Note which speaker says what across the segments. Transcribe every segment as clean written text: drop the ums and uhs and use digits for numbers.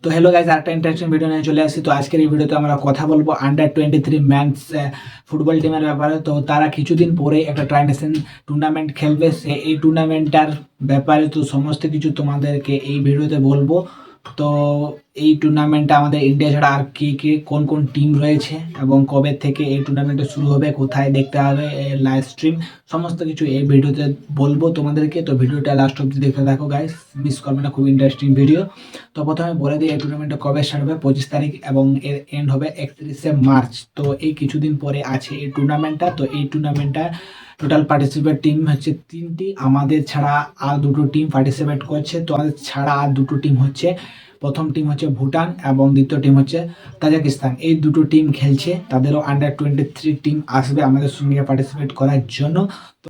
Speaker 1: তো hello guys, আরেকটা interesting video নিয়ে চলে আসছি। তো আজকের এই ভিডিওতে আমরা কথা বলবো আন্ডার 23 ম্যানস ফুটবল টিমের ব্যাপারে। তো তারা কিছুদিন পরে একটা ট্রাইনেশন টুর্নামেন্ট খেলবে, এই টুর্নামেন্টটার ব্যাপারে তো সমস্ত কিছু তোমাদেরকে এই ভিডিওতে বলবো। তো এই টুর্নামেন্টটা আমাদের ইন্ডিয়া ছাড়া আর কে কোন কোন টিম রয়েছে এবং কবে থেকে এই টুর্নামেন্টটা শুরু হবে, কোথায় দেখতে হবে লাইভ স্ট্রিম, সমস্ত কিছু এই ভিডিওতে বলবো তোমাদেরকে। তো ভিডিওটা লাস্ট অব্দি দেখতে থাকো গাইস, মিস করবে না, খুব ইন্টারেস্টিং ভিডিও। তো প্রথমে বলে দিই এই টুর্নামেন্টটা কবে স্টার্ট হবে, 25 তারিখ এবং এর এন্ড হবে 31শে মার্চ। তো এই কিছুদিন পরে আছে এই টুর্নামেন্টটা। তো এই টুর্নামেন্টটা টোটাল পার্টিসিপেট টিম হচ্ছে 3টি, আমাদের ছাড়া আর 2টো টিম পার্টিসিপেট করছে। তো আমাদের ছাড়া আর 2টো টিম হচ্ছে, প্রথম টিম হচ্ছে ভুটান এবং দ্বিতীয় টিম হচ্ছে তাজিকিস্তান। এই 2টো টিম খেলছে, তাদেরও আন্ডার 23 টিম আসবে আমাদের সঙ্গে পার্টিসিপেট করার জন্য।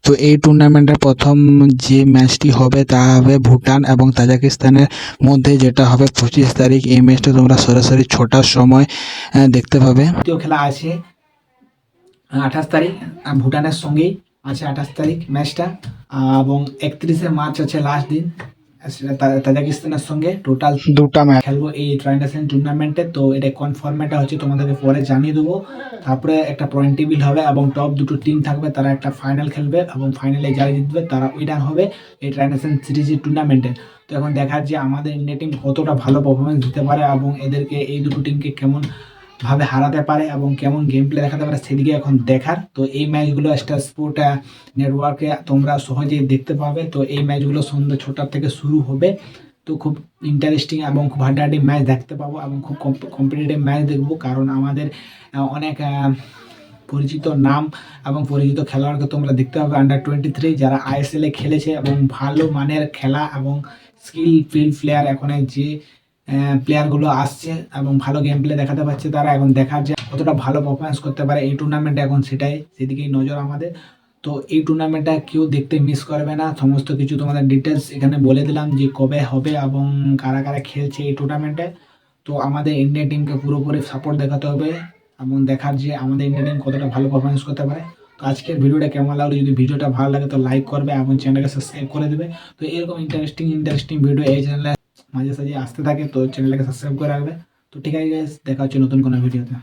Speaker 1: তো এই টুর্নামেন্টের প্রথম যে ম্যাচটি হবে তা হবে ভুটান এবং তাজিকিস্তানের মধ্যে, যেটা হবে 25 তারিখ। এই ম্যাচটা তোমরা সরাসরি 6টার সময় দেখতে পাবে। দ্বিতীয় খেলা আছে 28 তারিখ, ভুটানের সঙ্গেই আছে 28 তারিখ ম্যাচটা, এবং 31শে মার্চ আছে লাস্ট দিন, তাজিকিস্তানের সঙ্গে। টোটাল 2টা ম্যাচ খেলবো এই ট্রাইনেশন টুর্নামেন্টে। তো এটা কোন ফরম্যাটে হচ্ছে তোমাদেরকে পরে জানিয়ে দেবো। তারপরে একটা পয়েন্ট টেবিল হবে এবং টপ 2টো টিম থাকবে, তারা একটা ফাইনাল খেলবে এবং ফাইনালে যারা জিতবে তারা উইনার হবে এই ট্রাইনেশন সিরিজের টুর্নামেন্টে। তো এখন দেখার যে আমাদের ইন্ডিয়া টিম কতটা ভালো পারফরমেন্স দিতে পারে এবং এদেরকে এই 2টো টিমকে কেমন ভাবে হারাতে পারে এবং কেমন গেম প্লে দেখাতে পারে, সেদিকে এখন দেখার। তো এই ম্যাচগুলো স্টার স্পোর্ট নেটওয়ার্কে তোমরা সহজেই দেখতে পাবে। তো এই ম্যাচগুলো সন্ধ্যা 6টার থেকে শুরু হবে। তো খুব ইন্টারেস্টিং এবং খুব হাড্ডাহাড্ডি ম্যাচ দেখতে পাবো এবং খুব কম্পিটিটিভ ম্যাচ দেখবো, কারণ আমাদের অনেক পরিচিত নাম এবং পরিচিত খেলোয়াড়কে তোমরা দেখতে পাবে আন্ডার 23 যারা আইএসএল এ খেলেছে এবং ভালো মানের খেলা এবং স্কিল ফিল্ড প্লেয়ার, এখন যে প্লেয়ারগুলো আসছে এবং ভালো গেম প্লে দেখাতে পারছে, তারা এখন দেখার যে কতটা ভালো পারফরমেন্স করতে পারে এই টুর্নামেন্টে, এখন সেদিকেই নজর আমাদের। তো এই টুর্নামেন্টটা কেউ দেখতে মিস করবে না, সমস্ত কিছু তোমাদের ডিটেলস এখানে বলে দিলাম যে কবে হবে এবং কারা কারা খেলছে এই টুর্নামেন্টে। তো আমাদের ইন্ডিয়ান টিমকে পুরোপুরি সাপোর্ট দেখাতে হবে এবং দেখার যে আমাদের ইন্ডিয়ান টিম কতটা ভালো পারফরমেন্স করতে পারে। তো আজকের ভিডিওটা কেমন লাগলো, যদি ভিডিওটা ভালো লাগে তো লাইক করবে এবং চ্যানেলকে সাবস্ক্রাইব করে দেবে। তো এরকম ইন্টারেস্টিং ভিডিও এই চ্যানেলে মাঝে সাঝে আসতে থাকে, তো চ্যানেলটাকে সাবস্ক্রাইব করে রাখবে। তো ঠিক আছে, দেখা হচ্ছে নতুন কোনো ভিডিওতে।